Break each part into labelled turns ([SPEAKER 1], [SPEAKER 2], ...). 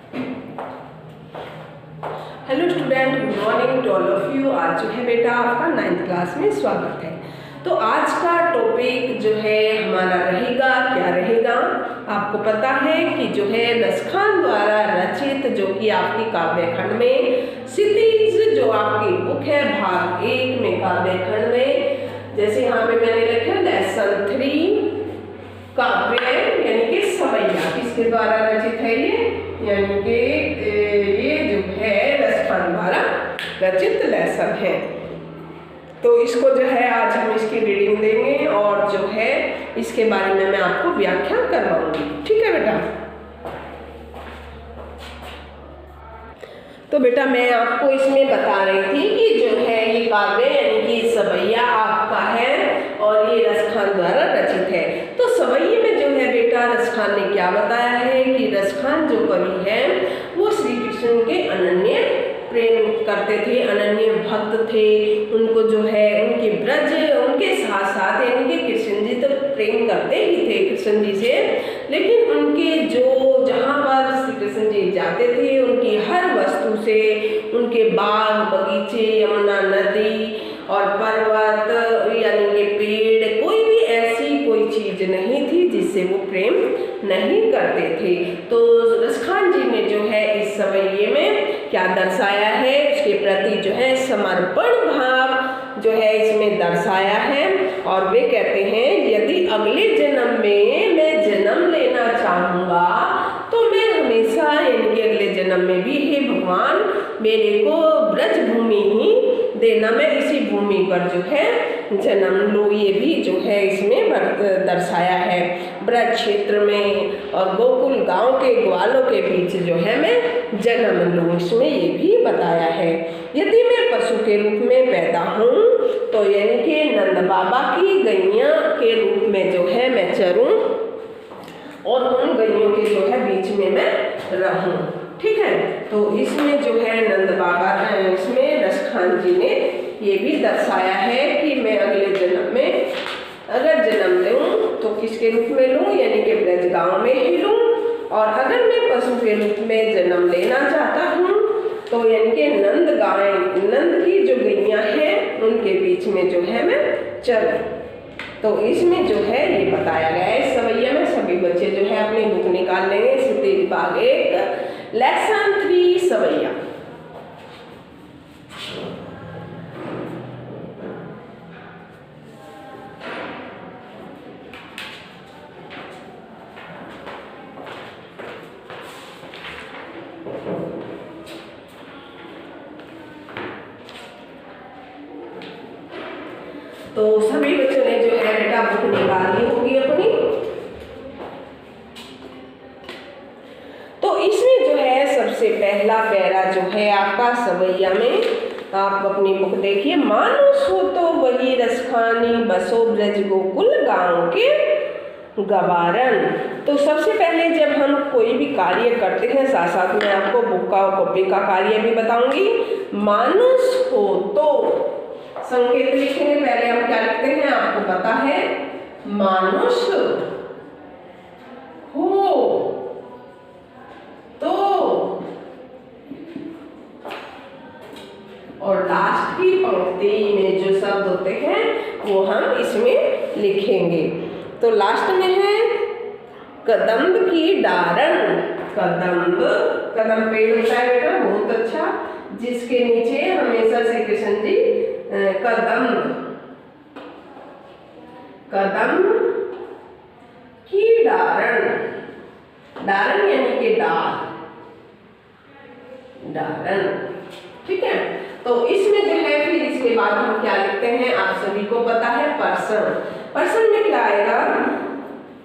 [SPEAKER 1] Hello student, good morning to all of you. आज जो है बेटा आपका 9th क्लास में स्वागत है। तो आज का टॉपिक जो है हमारा रहेगा, क्या रहेगा आपको पता है कि जो है नस्खान द्वारा रचित जो कि आपकी काव्य खंड में क्षितिज जो आपकी बुक है भाग 1 में काव्य खंड में, जैसे यहाँ पे मैंने लिखा लेसन 3 काव्य यानी कि सवैया किसके द्वारा रचित है ये, यानी कि ये जो है नस्खान द्वारा रचित लेसन है। तो इसको जो है आज हम इसकी रीडिंग देंगे और जो है इसके बारे में मैं आपको व्याख्या करवाऊंगी। ठीक है बेटा। तो बेटा मैं आपको इसमें बता रही थी कि जो है ये काव्य यानी कि सवैया आपका है और ये रसखान द्वारा रचित है। तो सवैये में जो है बेटा रसखान ने क्या बताया है कि रसखान जो कवि है वो श्री कृष्ण के अनन्य प्रेम करते थे, अनन्य भक्त थे। उनको जो है उनके ब्रज उनके साथ साथ यानी कि कृष्ण जी तो प्रेम करते ही थे कृष्ण जी से, लेकिन उनके जो जहाँ पर श्री कृष्ण जी जाते थे उनकी हर वस्तु से, उनके बाग बगीचे, यमुना नदी और पर्वत यानी कि पेड़, कोई भी ऐसी कोई चीज नहीं थी जिससे वो प्रेम नहीं करते थे। तो रसखान जी ने जो है इस सवैये में क्या दर्शाया है, उसके प्रति जो है समर्पण भाव जो है इसमें दर्शाया है। और वे कहते हैं यदि अगले जन्म में मैं जन्म लेना चाहूँगा तो मैं हमेशा यानी कि अगले जन्म में भी हे भगवान मेरे को ब्रज भूमि ही देना, मैं इसी भूमि पर जो है जन्म लूँ। ये भी जो है इसमें दर्शाया है। ब्रज क्षेत्र में और गोकुल गांव के ग्वालों के बीच जो है मैं जन्म लूँ, इसमें ये भी बताया है। यदि मैं पशु के रूप में पैदा हूँ तो यानी कि नंद बाबा की गैया के रूप में जो है मैं चरूँ और उन गैयों के जो है बीच में मैं रहूँ। ठीक है। तो इसमें जो है नंद बाबा इसमें रसखान जी ने ये भी दर्शाया है कि मैं अगले जन्म में अगर जन्म लूँ तो किसके रूप में लूँ, यानी कि ब्रज गांव में ही लूँ। और अगर मैं पशु के रूप में जन्म लेना चाहता हूँ तो यानी कि नंद की जो गैया हैं उनके बीच में जो है मैं चलूँ। तो इसमें जो है ये बताया गया है। इस सवैया में सभी बच्चे जो है अपनी बुक निकाल लेंगे। क्षितिज भाग 1 लेसन 3 सवैया। तो सभी बच्चों ने जो है बेटा बुक निकाल ली होगी अपनी। तो इसमें जो है सबसे पहला पैरा जो है आपका सवैया में, आप अपनी बुक देखिए। मानुष हो तो वही रसखानी बसो ब्रज गोकुल गांव के गवारन। तो सबसे पहले जब हम कोई भी कार्य करते हैं, साथ साथ में आपको बुक का और कॉपी का कार्य भी बताऊंगी। मानुष हो तो संकेत लिखेंगे, पहले हम क्या लिखते हैं आपको पता है, मानुष हो तो, और लास्ट की पंक्ति में जो शब्द होते हैं वो हम इसमें लिखेंगे। तो लास्ट में है कदम्ब की डारण। कदम पेड़ होता है बेटा, बहुत अच्छा, जिसके नीचे हमेशा श्री कृष्ण जी कदम की डारण यानी कि डारण। ठीक है। तो इसमें जो है फिर इसके बाद हम क्या लिखते हैं आप सभी को पता है, पर्सन में क्या आएगा,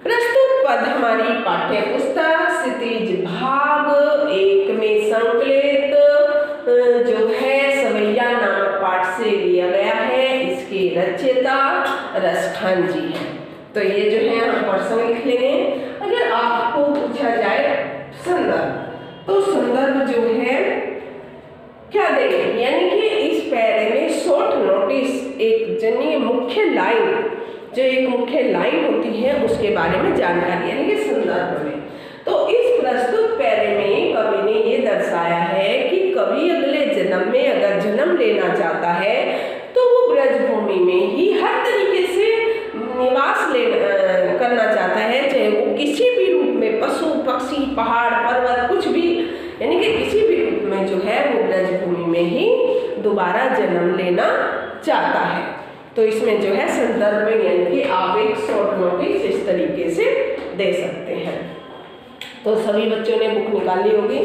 [SPEAKER 1] प्रस्तुत पद हमारी पाठ्य पुस्तक क्षितिज भाग 1 में संकलित जो है सवैया नामक पाठ से लिया गया है। इसके रचयिता रसखान जी हैं। तो ये जो है हम पर्सन लिख लेंगे। अगर आपको पूछा जाए संदर्भ, तो संदर्भ जो है क्या देंगे, यानी कि इस पैरे में शॉर्ट नोटिस एक जनी मुख्य लाइन, जो एक मुख्य लाइन होती है उसके बारे में जानकारी, यानी कि संदर्भ में। तो इस प्रस्तुत पैरे में कवि ने में ही दोबारा जन्म लेना चाहता है। तो इसमें जो है संदर्भ में यानी कि आप एक शॉर्ट नोटिस इस तरीके से दे सकते हैं। तो सभी बच्चों ने बुक निकाली होगी।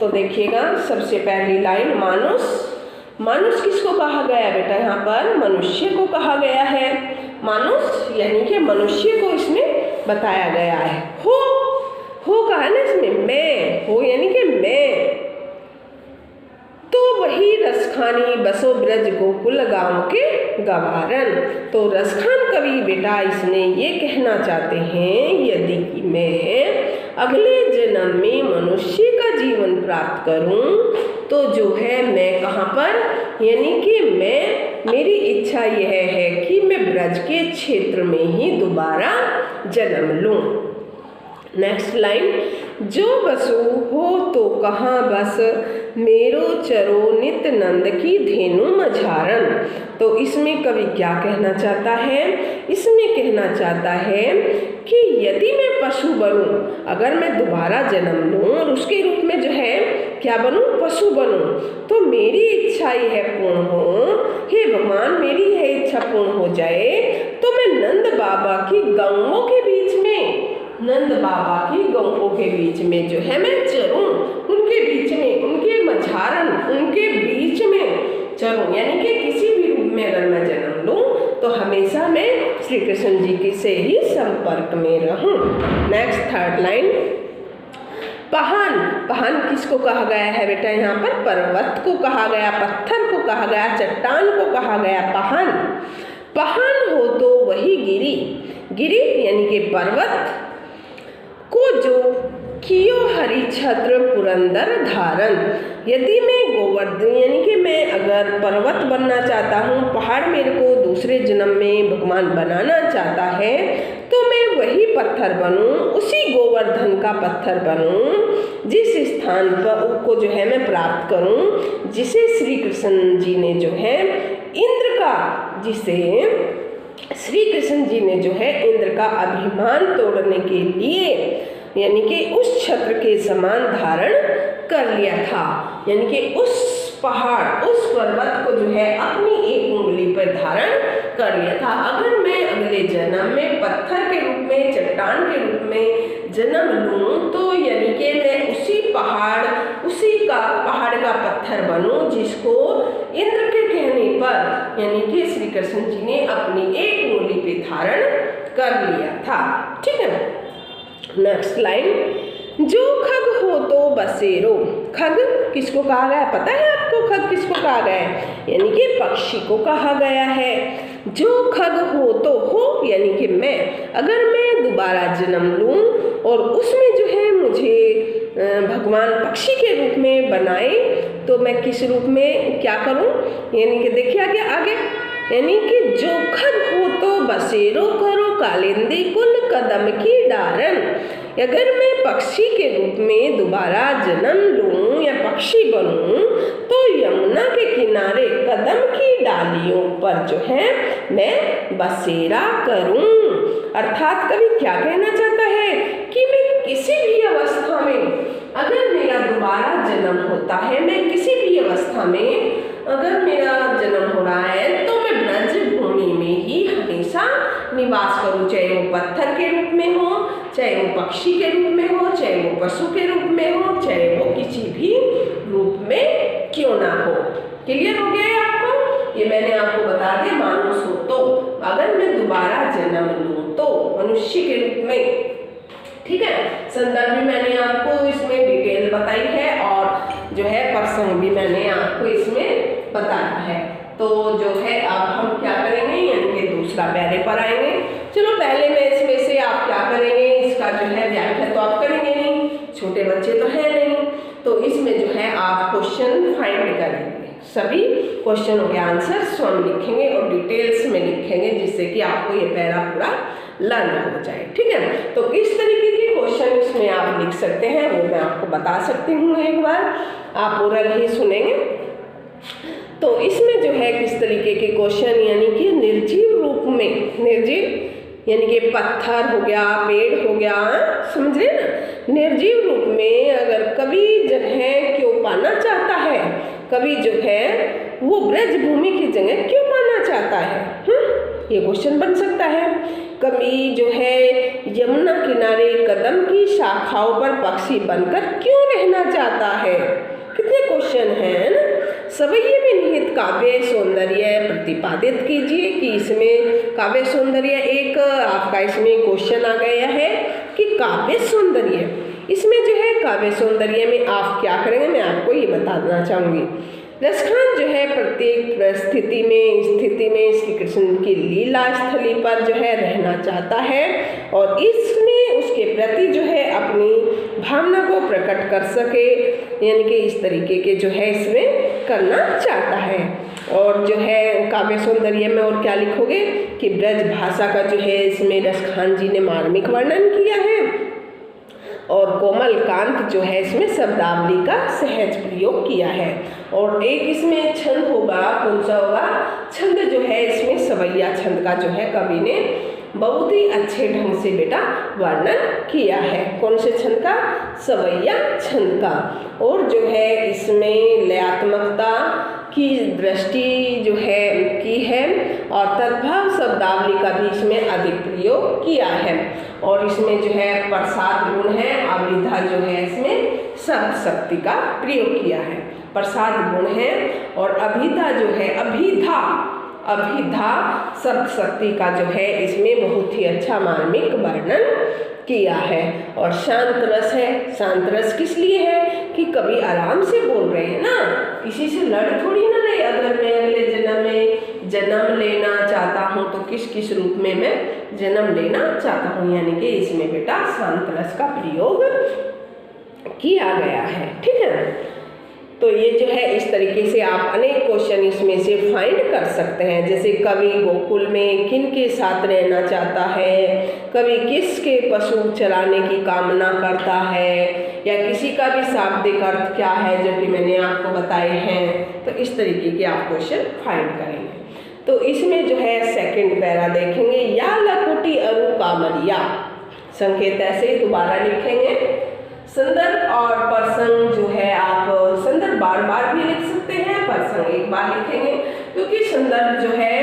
[SPEAKER 1] तो देखिएगा, सबसे पहली लाइन मानुष। मानुष किसको कहा गया है बेटा? यहाँ पर मनुष्य को कहा गया है। मानुष यानी कि मनुष्य को इसमें बताया गया है। हो कहा है ना इसमें, मैं हो यानी कि मैं। तो वही रसखानी बसो ब्रज गोकुल गांव के गवारन। तो रसखान कवि बेटा इसमें ये कहना चाहते हैं, यदि कि मैं अगले जन्म में मनुष्य का जीवन प्राप्त करूं तो जो है मैं कहाँ पर, यानी कि मेरी इच्छा यह है कि मैं ब्रज के क्षेत्र में ही दोबारा जन्म लूं। नेक्स्ट लाइन, जो बसु हो तो कहाँ बस, मेरो चरो नित नंद की धेनु मझारन। तो इसमें कवि क्या कहना चाहता है? इसमें कहना चाहता है कि यदि मैं पशु बनूं, अगर मैं दोबारा जन्म लूं और उसके रूप में जो है क्या बनूं, पशु बनूं, तो मेरी इच्छा यह पूर्ण हो, हे भगवान मेरी यह इच्छा पूर्ण हो जाए तो मैं नंद बाबा की गौओं के बीच में, नंद बाबा की गौओं के बीच में जो है मैं चरूं, उनके बीच में, उनके मझारन, उनके बीच में चरूं, यानी कि किसी भी रूप में अगर मैं जन्म लूं तो हमेशा मैं श्री कृष्ण जी के से ही संपर्क में रहूं। नेक्स्ट थर्ड लाइन, पहान। पहान किसको कहा गया है बेटा? यहाँ पर पर्वत को कहा गया, पत्थर को कहा गया, चट्टान को कहा गया पहान। पहान हो तो वही गिरी। गिरी यानी कि पर्वत को जो कियो हरि छत्र पुरंदर धारण। यदि मैं गोवर्धन यानी कि मैं अगर पर्वत बनना चाहता हूँ, पहाड़ मेरे को दूसरे जन्म में भगवान बनाना चाहता है, तो मैं वही पत्थर बनूं, उसी गोवर्धन का पत्थर बनूं जिस स्थान पर को जो है मैं प्राप्त करूं, जिसे श्री कृष्ण जी ने जो है इंद्र का, जिसे श्री कृष्ण जी ने जो है इंद्र का अभिमान तोड़ने के लिए यानी कि उस छत्र के समान धारण कर लिया था, यानी कि उस पहाड़, उस पर्वत को जो है अपनी एक उंगली पर धारण कर लिया था। अगर मैं अगले जन्म में पत्थर के रूप में, चट्टान के रूप में जन्म लूं तो यानी कि मैं उसी पहाड़ का पत्थर बनूं जिसको इंद्र के कहने पर यानी कि श्री कृष्ण जी ने अपनी एक उंगली पे धारण कर लिया था। ठीक है। नेक्स्ट लाइन, जो खग हो तो बसेरो। खग किसको कहा गया है? पता है आपको खग किसको कहा गया है? यानी कि पक्षी को कहा गया है। जो खग हो तो हो यानी कि मैं, अगर मैं दोबारा जन्म लूं और उसमें जो है मुझे भगवान पक्षी के रूप में बनाए तो मैं किस रूप में क्या करूं? यानी कि देखिए आगे यानी कि जो खग हो तो बसेरो करो कालिंदी कुल कदम की डारन। अगर मैं पक्षी के रूप में दोबारा जन्म लूं या पक्षी बनूं तो यमुना के किनारे कदम की डालियों पर जो है मैं बसेरा करूं। अर्थात कवि क्या कहना चाहता है कि मैं किसी भी अवस्था में अगर मेरा दोबारा जन्म होता है, मैं किसी भी अवस्था में अगर मेरा जन्म हो रहा है तो मैं ब्रज भूमि में ही हमेशा निवास करूं, चाहे वो पत्थर के रूप में हो, चाहे वो पक्षी के रूप में हो, चाहे वो पशु के रूप में हो, चाहे वो किसी भी रूप में क्यों ना हो। क्लियर हो गया आपको? ये मैंने आपको बता दिया। मानुष हो तो अगर मैं दोबारा जन्म लूं तो मनुष्य के रूप में। ठीक है। संदर्भ भी मैंने आपको इसमें डिटेल बताई है और जो है प्रसंग भी मैंने आपको इसमें बताया है। तो जो है अब हम क्या करेंगे, यानी कि दूसरा पैरे पर आएंगे। चलो पहले में इसमें से आप क्या करेंगे, इसका जो है व्याख्या तो आप करेंगे नहीं, छोटे बच्चे तो है नहीं, तो इसमें जो है आप क्वेश्चन फाइंड करेंगे। सभी क्वेश्चनों के आंसर स्वयं लिखेंगे और डिटेल्स में लिखेंगे जिससे कि आपको ये पैरा पूरा लर्न हो जाए। ठीक है। तो इस तरीके के क्वेश्चन इसमें आप लिख सकते हैं, वो मैं आपको बता सकती हूँ। एक बार आप ओरल ही सुनेंगे तो इसमें जो है किस तरीके के क्वेश्चन, यानी कि निर्जीव रूप में, निर्जीव यानी कि पत्थर हो गया, पेड़ हो गया, समझ रहे ना। निर्जीव रूप में अगर कवि जो है क्यों पाना चाहता है, कवि जो भूमि की जगह क्यों पाना चाहता है? ये क्वेश्चन बन सकता है। कभी जो है यमुना किनारे कदम की शाखाओं पर पक्षी बनकर क्यों रहना चाहता है? कितने क्वेश्चन हैं ना। सवैये में निहित काव्य सौंदर्य प्रतिपादित कीजिए कि इसमें काव्य सौंदर्य एक आपका इसमें क्वेश्चन आ गया है कि काव्य सौंदर्य, इसमें जो है काव्य सौंदर्य में आप क्या करेंगे मैं आपको ये बताना चाहूँगी। रसखान जो है प्रत्येक स्थिति में श्री कृष्ण की लीला स्थली पर जो है रहना चाहता है और इसमें उसके प्रति जो है अपनी भावना को प्रकट कर सके, यानी कि इस तरीके के जो है इसमें करना चाहता है। और जो है काव्य सौंदर्य में और क्या लिखोगे कि ब्रज भाषा का जो है इसमें रसखान जी ने मार्मिक वर्णन किया है और कोमल कांत जो है इसमें शब्दावली का सहज प्रयोग किया है। और एक इसमें छंद होगा, कौन सा होगा? छंद जो है इसमें सवैया छंद का जो है कवि ने बहुत ही अच्छे ढंग से बेटा वर्णन किया है। कौन से छंद का? सवैया छंद का। और जो है इसमें लयात्मकता की दृष्टि जो है की है और तद्भव शब्दावली का भी इसमें अधिक प्रयोग किया है। और इसमें जो है प्रसाद गुण है, अभिधा जो है इसमें शब्द शक्ति का प्रयोग किया है। प्रसाद गुण है और अभिधा जो है अभिधा शब्द शक्ति का जो है इसमें बहुत ही अच्छा मार्मिक वर्णन किया है। और शांत रस है। शांत रस किस लिए है कि कवि आराम से बोल रहे हैं ना, किसी से लड़ थोड़ी ना रहे। अगर मैं अगले जन्म में जन्म लेना चाहता हूँ तो किस किस रूप में मैं जन्म लेना चाहता हूँ, यानी कि इसमें बेटा शांत रस का प्रयोग किया गया है। ठीक है, तो ये जो है इस तरीके से आप अनेक क्वेश्चन इसमें से फाइंड कर सकते हैं। जैसे कवि गोकुल में किन के साथ रहना चाहता है, कवि किसके पशु चराने की कामना करता है, या किसी का भी शाब्दिक अर्थ क्या है जो कि मैंने आपको बताए हैं। तो इस तरीके के आप क्वेश्चन फाइंड करेंगे। तो इसमें जो है सेकंड पैरा देखेंगे, या लकुटी अरु कामरिया। संकेत ऐसे ही दोबारा लिखेंगे। संदर्भ और प्रसंग जो है आप संदर्भ बार बार भी लिख सकते हैं, प्रसंग एक बार लिखेंगे, क्योंकि संदर्भ जो है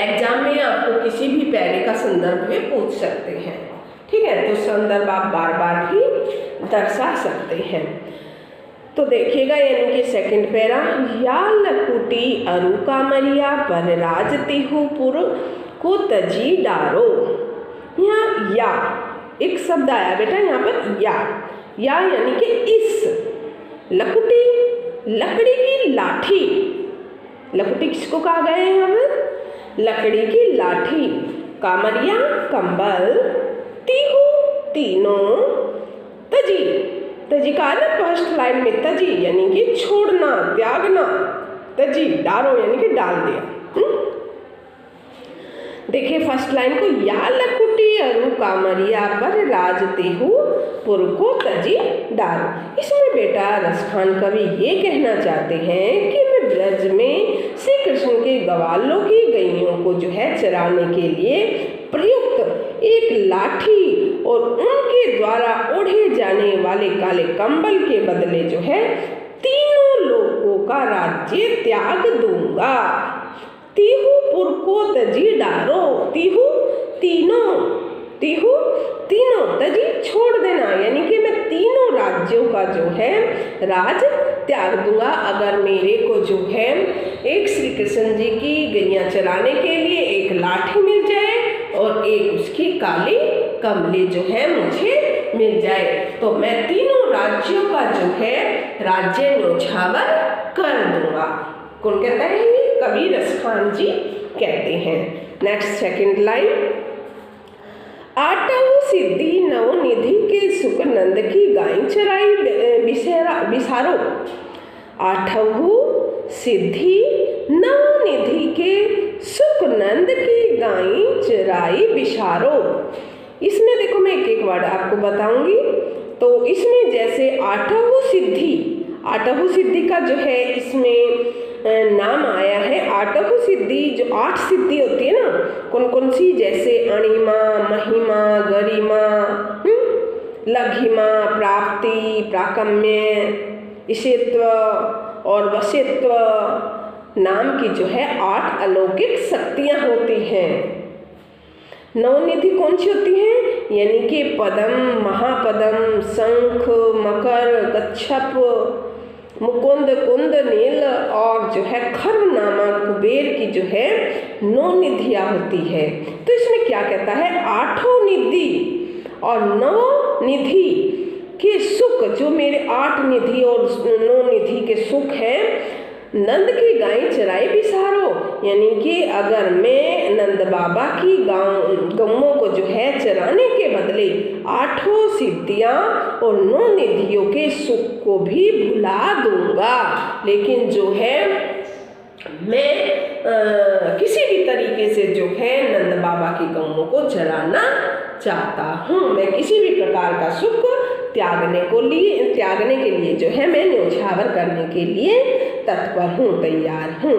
[SPEAKER 1] एग्जाम में आपको किसी भी पैरे का संदर्भ में पूछ सकते हैं। ठीक है, तो संदर्भ आप बार बार भी दर्शा सकते हैं। तो देखिएगा, यानी कि सेकंड पैरा, या लकुटी अरु कामरिया पर राज तिहुपुर को तजी डारो। यहाँ या एक शब्द आया बेटा यहाँ पर, या यानी कि इस लकुटी, लकड़ी की लाठी। लकुटी किसको कहा गया है यहाँ पर? लकड़ी की लाठी। कामरिया कंबल, तिहु तीनों, तजी, तजी का ना फर्स्ट लाइन में तजी यानी कि छोड़ना, त्यागना, तजी डारो यानी कि डाल दिया। देखिए फर्स्ट लाइन को, या लकुटी अरु कामरिया पर राज तिहु पुर को तजी डारो। इसमें बेटा रसखान कवि ये कहना चाहते हैं कि मैं ब्रज में श्री कृष्ण के ग्वालों की गैयों को जो है चराने के लिए प्रयुक्त एक लाठी और उनके द्वारा ओढ़े जाने वाले काले कंबल के बदले जो है तीनों लोगों का राज्य त्याग दूंगा। तिहु पुर को तजी डारो, तिहु तीनों, तिहु तीनों, तजी छोड़ देना, यानी कि मैं तीनों राज्यों का जो है राज त्याग दूंगा अगर मेरे को जो है एक श्री कृष्ण जी की गैया चराने के लिए एक लाठी मिल जाए और एक उसकी काली कमली जो है मुझे मिल जाए, तो मैं तीनों राज्यों का जो है राज्य न्योछावर कर दूंगा। कौन कहता है ये? कवि रसखान जी कहते हैं। नेक्स्ट सेकंड लाइन, आठवु सिद्धि नवनिधि के सुख नंद की गाय चराई बिसारो। आठवु सिद्धि नवनिधि के सुख नंद की गाय चराई बिसारो। इसमें देखो मैं एक एक वर्ड आपको बताऊंगी। तो इसमें जैसे आठवु सिद्धि, आठवु सिद्धि का जो है इसमें नाम आया है। आठवु सिद्धि जो 8 सिद्धि होती है ना, कौन कौन सी? जैसे अणिमा, महिमा, गरिमा, लघिमा, प्राप्ति, प्राकम्य, ईशित्व और वशित्व, नाम की जो है 8 अलौकिक शक्तियाँ होती हैं। 9 निधि कौन सी होती हैं? यानी कि पद्म, महापद्म, शंख, मकर, कच्छप, मुकुंद, कुंद, नील और जो है खर्व नामक कुबेर की जो है 9 निधियाँ होती है। तो इसमें क्या कहता है? 8 निधि और 9 निधि के सुख, जो मेरे 8 निधि और 9 निधि के सुख हैं, नंद की गाय चराई बिसारो। यानी कि अगर मैं नंद बाबा की गौओं को जो है चराने के बदले 8 सिद्धियाँ और 9 निधियों के सुख को भी भुला दूंगा, लेकिन जो है मैं किसी भी तरीके से जो है नंद बाबा की गौओं को चराना चाहता हूँ। मैं किसी भी प्रकार का सुख त्यागने के लिए जो है मैं न्योछावर करने के लिए तत्पर हूँ, तैयार हूँ।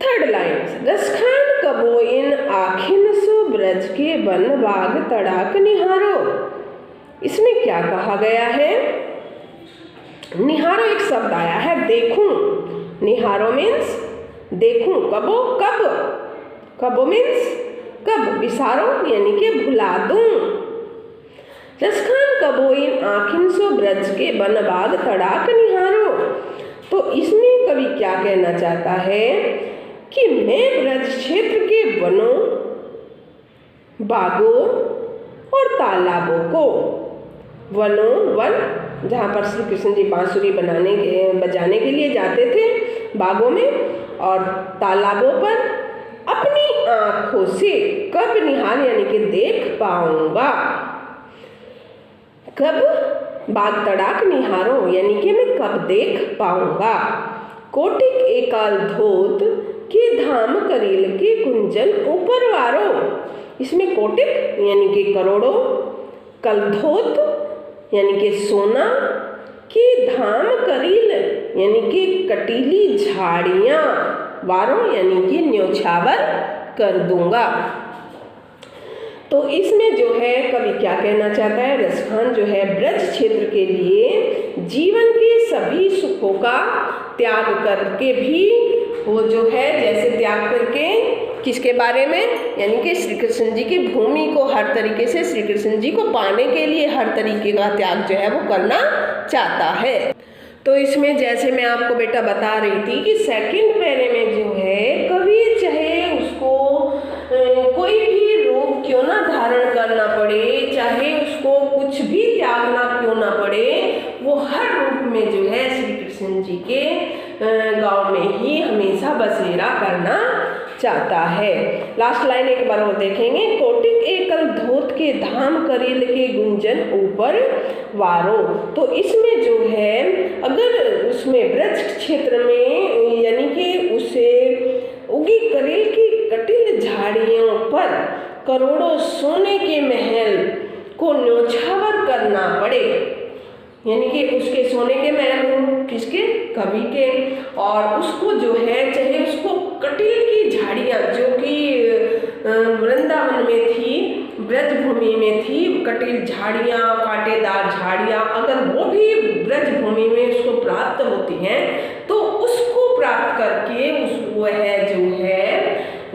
[SPEAKER 1] 3rd लाइन, रसखान कबोइन आखिन सो ब्रज के बन बाग तड़ाक निहारो। इसमें क्या कहा गया है? निहारो एक शब्द आया है, देखूं। निहारो मीन्स देखूं, कबो कब, कबो मीन्स कब, बिसारो यानी कि भुला दूं। रसखान कबोइन आखिन सो ब्रज के बन बाग तड़ाक निहारो। तो इसमें कवि क्या कहना चाहता है कि मैं ब्रज क्षेत्र के वनों, बागों और तालाबों को, वन जहाँ पर श्री कृष्ण जी बांसुरी बजाने के लिए जाते थे, बागों में और तालाबों पर अपनी आँखों से कब निहार यानी कि देख पाऊंगा। कब? बाग तड़ाक निहारो यानी कि मैं कब देख पाऊंगा। कोटिक एकाल धोत के धाम करील के कुंजन ऊपर वारो। इसमें कोटिक यानी कि करोड़ों, कलधोत यानी कि सोना, के धाम करील यानी कि कटीली झाड़ियाँ, वारो यानी कि न्योछावर कर दूंगा। तो इसमें जो है कवि क्या कहना चाहता है? रसखान जो है ब्रज क्षेत्र के लिए जीवन के सभी सुखों का त्याग करके भी, वो जो है जैसे त्याग करके किसके बारे में, यानी कि श्री कृष्ण जी की भूमि को हर तरीके से श्री कृष्ण जी को पाने के लिए हर तरीके का त्याग जो है वो करना चाहता है। तो इसमें जैसे मैं आपको बेटा बता रही थी कि 2nd पैरे में जो है कवि चाहे उसको कोई भी रूप क्यों ना धारण करना पड़े, चाहे उसको कुछ भी त्यागना क्यों ना पड़े, वो हर रूप में जो है श्री कृष्ण जी के गांव में ही हमेशा बसेरा करना चाहता है। लास्ट लाइन एक बार और देखेंगे, कोटिक एकल धोत के धाम करील के गुंजन ऊपर वारो। तो इसमें जो है अगर उसमें ब्रज क्षेत्र में यानी कि उसे उगी करील की कटिल झाड़ियों पर करोड़ों सोने के महल को न्योछावर करना पड़े, यानी कि उसके सोने के महल किसके? कवि के। और उसको जो है चाहे उसको कटिल की झाड़ियाँ जो कि वृंदावन में थी, ब्रज भूमि में थी, कटिल झाड़ियाँ, कांटेदार झाड़ियाँ, अगर वो भी ब्रज भूमि में उसको प्राप्त होती हैं तो उसको प्राप्त करके वह जो है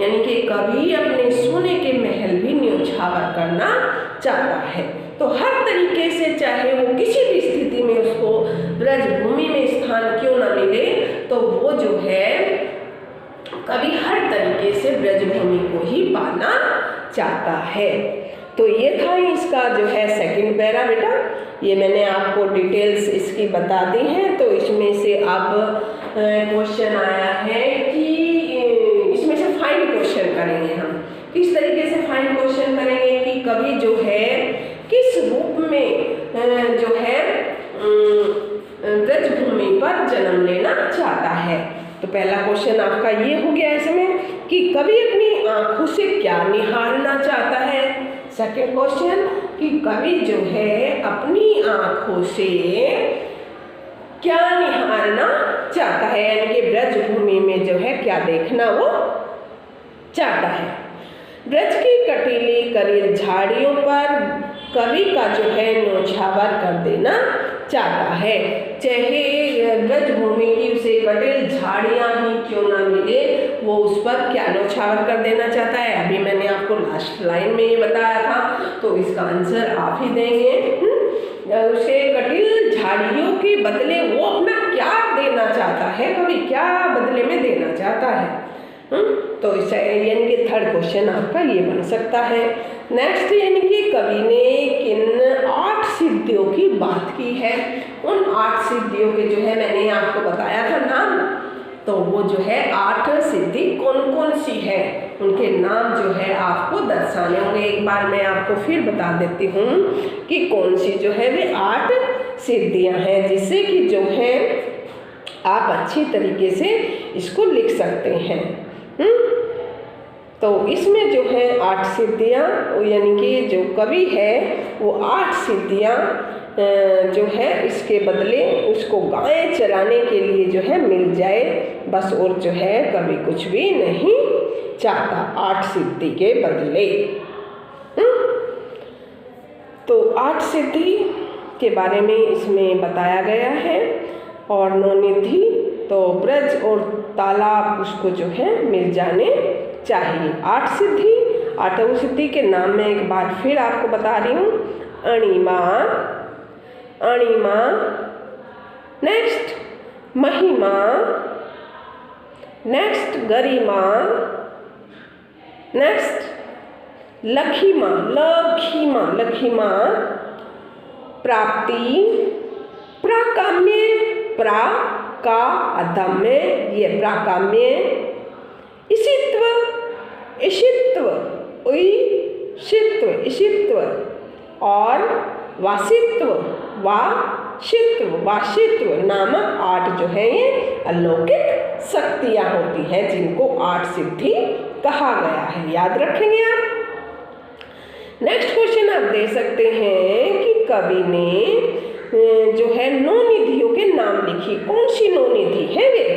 [SPEAKER 1] यानी कि कभी अपने सोने के महल भी न्योछावर करना चाहता है। तो हर तरीके से चाहे वो किसी भी स्थिति में उसको ब्रज भूमि में स्थान क्यों न मिले, तो वो जो है कभी हर तरीके से ब्रज भूमि को ही पाना चाहता है। तो ये था इसका जो है 2nd पैरा बेटा, ये मैंने आपको डिटेल्स इसकी बता दी हैं। तो इसमें से अब क्वेश्चन आया है कि इसमें से फाइंड क्वेश्चन करेंगे हम। किस तरीके से फाइंड क्वेश्चन करेंगे कि कभी जो है किस रूप में जो है ब्रज भूमि पर जन्म लेना चाहता है। तो पहला क्वेश्चन आपका ये हो गया इसमें कि कवि अपनी आंखों से क्या निहारना चाहता है। 2nd क्वेश्चन कि कवि जो है अपनी आंखों से क्या निहारना चाहता है, यानी कि ब्रज भूमि में जो है क्या देखना वो चाहता है। ब्रज की कटीली करील झाड़ियों पर कवि का जो है न्योछावर कर देना चाहता है। चाहे ब्रज भूमि की उसे कटिल झाड़ियाँ ही क्यों ना मिले, वो उस पर क्या न्योछावर कर देना चाहता है। अभी मैंने आपको लास्ट लाइन में ये बताया था, तो इसका आंसर आप ही देंगे। उसे कटिल झाड़ियों के बदले वो अपना क्या देना चाहता है, कवि क्या बदले में देना चाहता है। तो इसे यानी कि थर्ड क्वेश्चन आपका ये बन सकता है। नेक्स्ट यानी कि कवि ने किन 8 सिद्धियों की बात की है। उन 8 सिद्धियों के जो है मैंने आपको बताया था नाम, तो वो जो है 8 सिद्धि कौन कौन सी है, उनके नाम जो है आपको दर्शाने होंगे। एक बार मैं आपको फिर बता देती हूँ कि कौन सी जो है वे 8 सिद्धियाँ हैं, जिससे कि जो है आप अच्छी तरीके से इसको लिख सकते हैं। तो इसमें जो है 8 सिद्धियाँ, यानी कि जो कवि है वो 8 सिद्धियाँ जो है इसके बदले उसको गाय चराने के लिए जो है मिल जाए बस, और जो है कवि कुछ भी नहीं चाहता 8 सिद्धि के बदले। तो 8 सिद्धि के बारे में इसमें बताया गया है। और नौनिधि तो ब्रज और तालाब उसको जो है मिल जाने चाहिए। 8 सिद्धि, 8 सिद्धि के नाम मैं एक बार फिर आपको बता रही हूँ। अणिमा, अणिमा, नेक्स्ट महिमा, नेक्स्ट गरिमा, नेक्स्ट लखिमा, लखिमा, लखिमा, प्राप्ति, प्राकाम्य, प्रा का अदम्य, ये प्राकाम्य, इशित्व, इशित्व, उइशित्व, इशित्व, और वासित्व, वाशित्व, वाशित्व नामक 8 जो है ये अलौकिक शक्तियाँ होती हैं, जिनको 8 सिद्धि कहा गया है। याद रखेंगे आप। नेक्स्ट क्वेश्चन आप दे सकते हैं कि कवि ने जो है 9 निधियों के नाम लिखी। कौन सी 9 निधि है वे?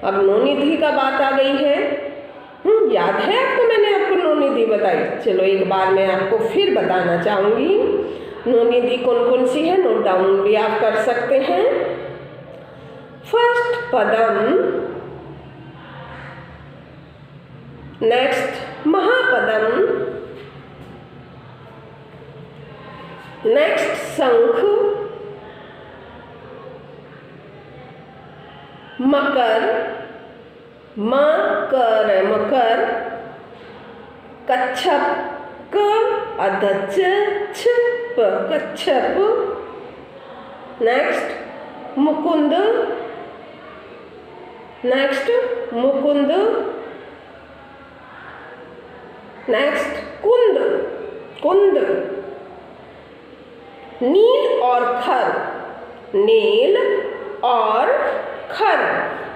[SPEAKER 1] अब 9 निधि का बात आ गई है। याद है आपको, मैंने आपको 9 निधि बताई। चलो एक बार मैं आपको फिर बताना चाहूँगी 9 निधि कौन कौन सी है, नोट डाउन भी आप कर सकते हैं। फर्स्ट पदम, नेक्स्ट महापदम, नेक्स्ट शंख, मकर, मकर, मकर, कच्छप, क अधच छ प, कच्छप, नेक्स्ट मुकुंद, नेक्स्ट मुकुंद, नेक्स्ट कुंद, कुंद, नील और खर, नील और खर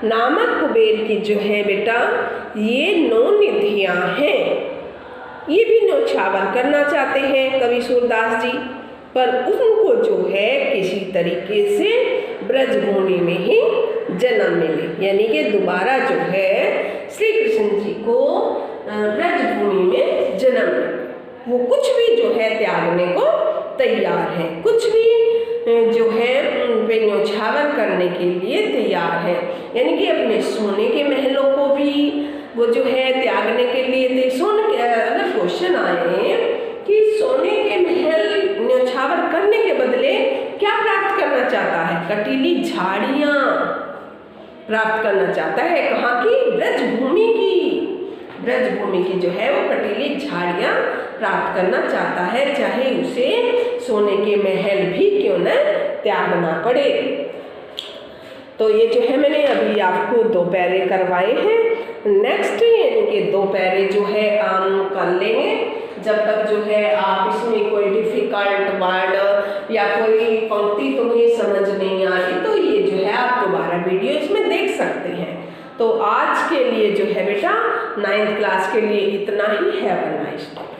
[SPEAKER 1] नामक कुबेर की जो है बेटा ये 9 निधियाँ हैं। ये भी न्योछावर करना चाहते हैं कवि सूरदास जी, पर उनको जो है किसी तरीके से ब्रजभूमि में ही जन्म मिले, यानी कि दोबारा जो है श्री कृष्ण जी को ब्रजभूमि में जन्म मिले। वो कुछ भी जो है त्यागने को तैयार है, कुछ भी जो है वे न्योछावर करने के लिए तैयार है, यानी कि अपने सोने के महलों को भी वो जो है त्यागने के लिए सोने के, अगर क्वेश्चन आए कि सोने के महल न्योछावर करने के बदले क्या प्राप्त करना चाहता है, कटीली झाड़ियाँ प्राप्त करना चाहता है। कहाँ की? ब्रजभूमि की, ब्रजभूमि की जो है वो कटीली झाड़ियाँ प्राप्त करना चाहता है, चाहे उसे सोने के महल भी क्यों न त्यागना पड़े। तो ये जो है मैंने अभी आपको 2 पैरे करवाए हैं। नेक्स्ट यानी कि 2 पैरे जो है हम कर लेंगे। जब तक जो है आप इसमें कोई डिफिकल्ट वर्ड या कोई पंक्ति तुम्हें समझ नहीं आ रही तो ये जो है आप दोबारा वीडियो इसमें देख सकते हैं। तो आज के लिए जो है बेटा 9th क्लास के लिए इतना ही। Have a nice day.